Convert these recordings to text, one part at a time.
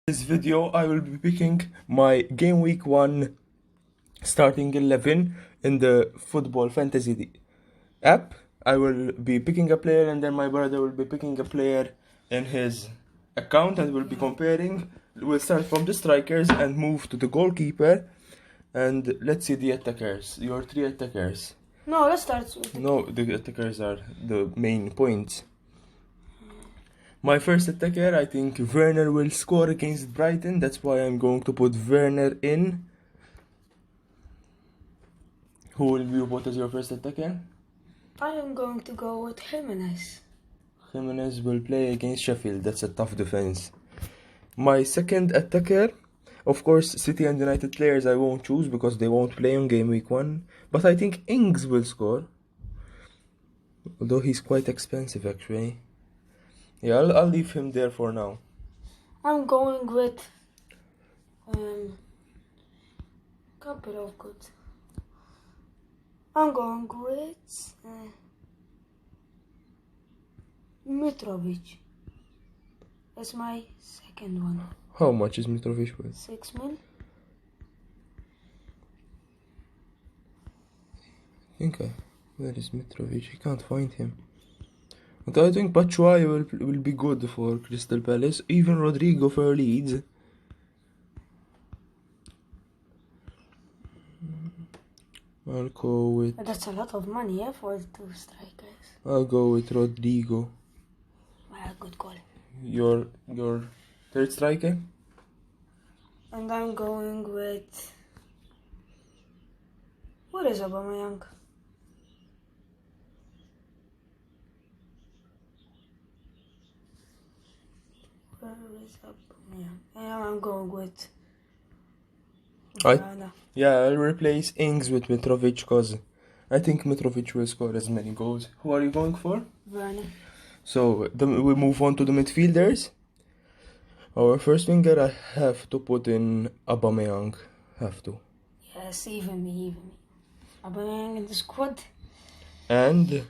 This video I will be picking my game week 1 starting 11 in the football fantasy app. I will be picking a player and then my brother will be picking a player in his account and we'll be comparing. We'll start from the strikers and move to the goalkeeper, and let's see the attackers. Your 3 attackers. No, let's start with The attackers are the main points. My first attacker, I think Werner will score against Brighton. That's why I'm going to put Werner in. Who will you put as your first attacker? I am going to go with Jimenez. Jimenez will play against Sheffield. That's a tough defense. My second attacker, of course, City and United players I won't choose because they won't play on game week 1. But I think Ings will score. Although he's quite expensive actually. Yeah, I'll leave him there for now. I'm going with couple of good. I'm going with Mitrovic. That's my second one. How much is Mitrovic worth? 6 mil. Where is Mitrovic? I can't find him. But I think Batshuayi will be good for Crystal Palace. Even Rodrigo for Leeds. I'll go with... But that's a lot of money, for 2 strikers. I'll go with Rodrigo. Well, good call. Your third striker? And I'm going with... What is Aubameyang? Where is Aubameyang? And I'm going with... I'll replace Ings with Mitrovic because I think Mitrovic will score as many goals. Who are you going for? Werner. So we move on to the midfielders. Our first winger, I have to put in Aubameyang. Have to. Yes, even me. Aubameyang in the squad. And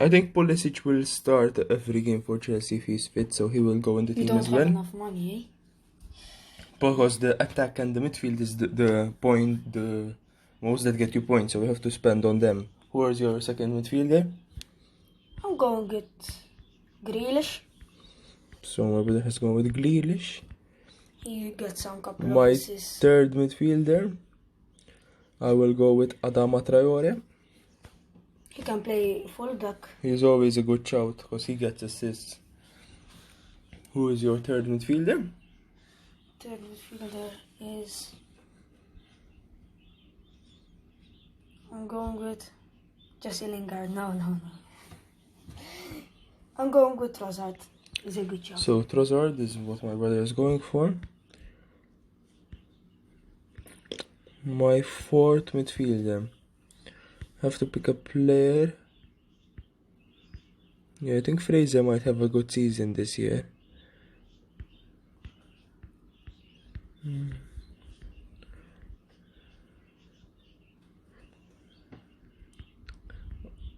I think Pulisic will start every game for Chelsea if he's fit, so he will go in the team as well. You don't have enough money, eh? Because the attack and the midfield is the most that get you points, so we have to spend on them. Who is your second midfielder? I'm going with Grealish. So my brother has gone with Grealish. He gets some couple My of assists. third midfielder, I will go with Adama Traore. He can play fullback. He's always a good shout because he gets assists. Who is your third midfielder? Third midfielder is... I'm going with Jesse Lingard. No. I'm going with Trossard. He's a good job. So Trossard is what my brother is going for. My fourth midfielder. Have to pick a player. Yeah, I think Fraser might have a good season this year.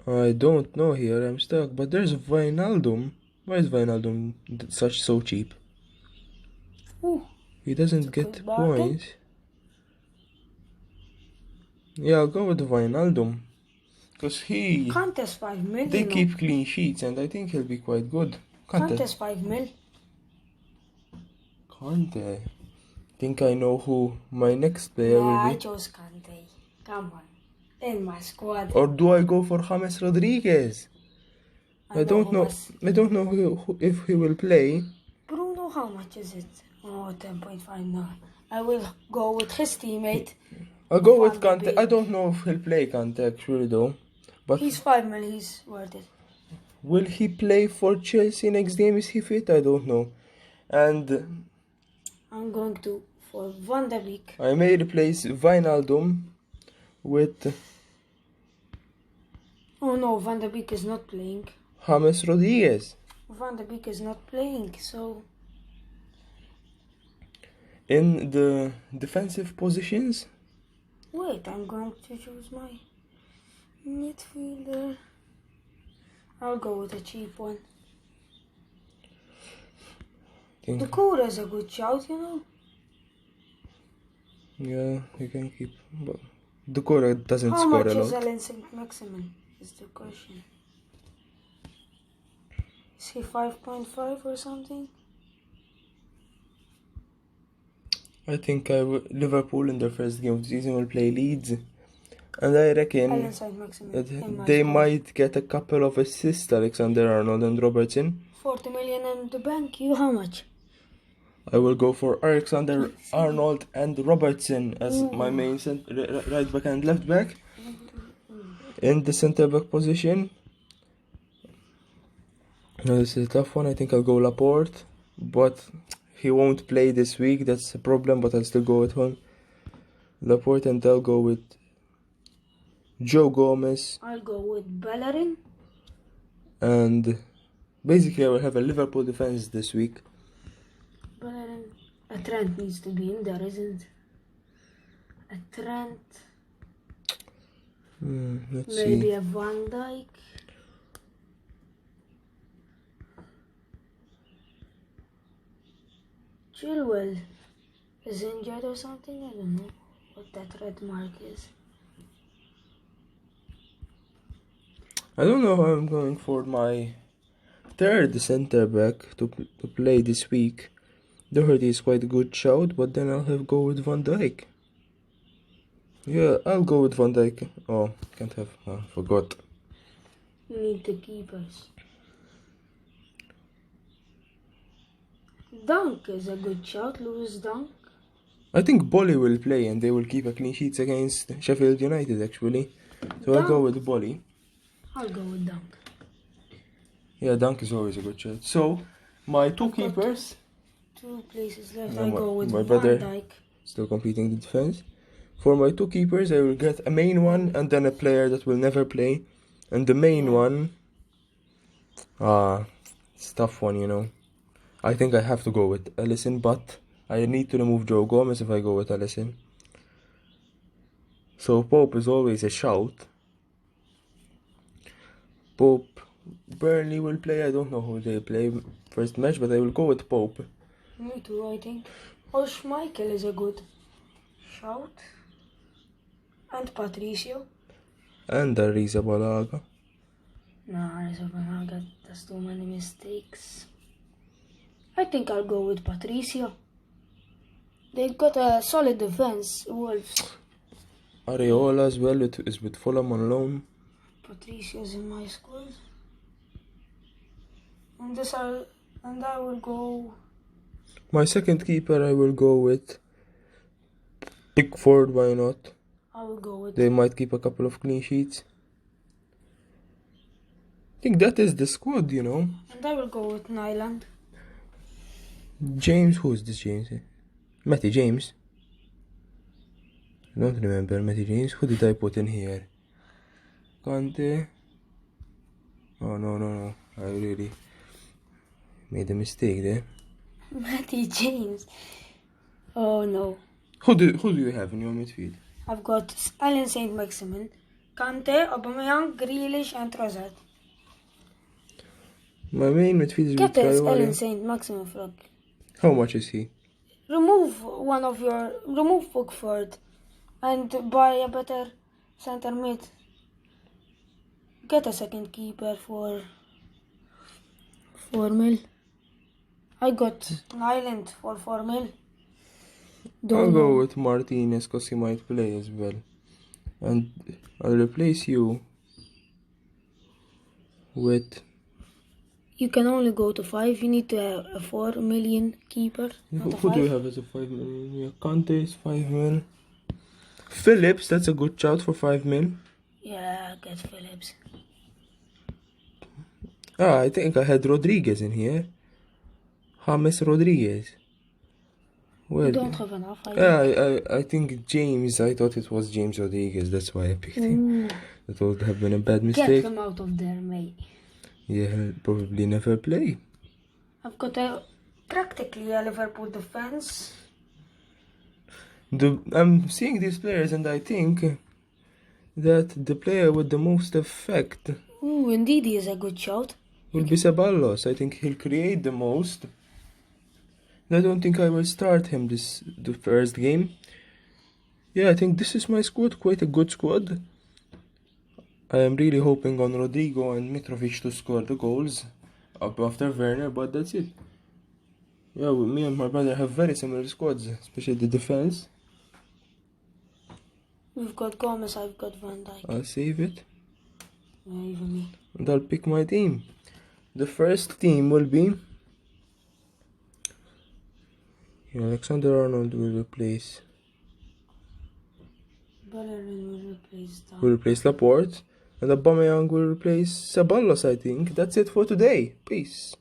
I don't know here, I'm stuck. But there's Wijnaldum. Why is Wijnaldum so cheap? Ooh, He doesn't get points. Yeah, I'll go with Wijnaldum. Because Kante's 5 mil. they keep clean sheets and I think he'll be quite good. Kante's 5 mil. Kante. Think I know who my next player will I be. chose Kante. Come on. In my squad. Or do I go for James Rodriguez? I don't know if he will play. Bruno, how much is it? Oh, 10.5 now. I will go with his teammate. I'll go with Kante. I don't know if he'll play Kante actually though. But he's 5 mil, he's worth it. Will he play for Chelsea next game? Is he fit? I don't know. And I'm going for Van de Beek. I may replace Wijnaldum with... Oh no, Van de Beek is not playing. James Rodriguez. Van de Beek is not playing, so... In the defensive positions? Wait, I'm going to choose my midfielder. I'll go with a cheap one. think, Decore is a good shout, you know. yeah, you can keep. But Decore doesn't How score much a is lot. Alan St. Maximin? Is the question. Is he 5.5 or something? I think Liverpool in their first game of the season will play Leeds, and I reckon Alan St. Maximin. that in my they squad. might get a couple of assists, Alexander-Arnold and Robertson. 40 million in the bank. You how much? I will go for Alexander-Arnold and Robertson as my main right back and left back. In the centre back position, now this is a tough one. I think I'll go Laporte, but he won't play this week. That's a problem, but I'll still go with him. Laporte, and I'll go with Joe Gomez. I'll go with Bellerin. And basically, I will have a Liverpool defense this week. Bellerin. A Trent needs to be in there, isn't? A Trent. Let's Maybe see. a Van Dijk. Chilwell is injured or something. I don't know what that red mark is. I don't know how I'm going for my third centre back to play this week. Doherty is quite a good shout, but then I'll have go with Van Dijk. Yeah, I'll go with Van Dijk. Oh, can't have. Forgot. You need the keepers. Dunk is a good shout, Lewis Dunk. I think Bolly will play and they will keep a clean sheets against Sheffield United actually. So I'll go with Bolly. I'll go with Dunk. Yeah, Dunk is always a good shot. So my two I've got keepers, Two places left. No, I'll go with my Van brother- Dijk. still completing the defense. For my two keepers, I will get a main one and then a player that will never play. And the main one, it's a tough one, you know. I think I have to go with Alisson, but I need to remove Joe Gomez if I go with Alisson. So Pope is always a shout. Pope, Burnley will play. I don't know who they play first match, but I will go with Pope. Me too, I think. Or Schmeichel is a good shout. And Patricio. And Ariza Balaga. No, Arrizabalaga does too many mistakes. I think I'll go with Patricio. They've got a solid defense, Wolves. Areola as well is with Fulham on loan. Patricio's in my squad. And I will go. My second keeper, I will go with Pickford. Why not? I will go with. They might keep a couple of clean sheets. I think that is the squad, you know. And I will go with Nyland. James, who is this James? Matty James. I don't remember Matty James. Who did I put in here? Kante. Oh no. I really made a mistake there. Matty James. Oh no. Who do you have in your midfield? I've got Alan St. Maximin, Kante, Aubameyang, Grealish, and Trossard. My main midfield is Get with this, Kyle Alan St. Maximin, Frog. How much is he? Remove Pickford and buy a better center mid. Get a second keeper for 4 mil. I got Nyland for 4 mil. I'll go with Martinez because he might play as well. And I'll replace you with... You can only go to 5. You need to have a 4 million keeper. Who do you have as a 5 million? Yeah, Kante is 5 mil. Phillips, that's a good shout for 5 mil. Yeah, get Phillips. I think I had Rodriguez in here. James Rodriguez. Well, You don't have enough. I think James, I thought it was James Rodriguez, that's why I picked him. That would have been a bad Get mistake. them out of there, mate. Yeah, he'll probably never play. I've got practically a Liverpool defense. I'm seeing these players and I think that the player with the most effect Indeed, he is a good shout. will be Ceballos. I think he'll create the most I don't think I will start him the first game. Yeah, I think this is my squad, quite a good squad. I am really hoping on Rodrigo and Mitrovic to score the goals up after Werner, but that's it. Yeah, me and my brother have very similar squads, especially the defense. We've got Gomez, I've got Van Dijk. I'll save it Yeah, even me. and I'll pick my team. The first team will be Alexander Arnold will replace Bellerin will will replace Laporte, and Aubameyang will replace Ceballos. I think that's it for today. Peace.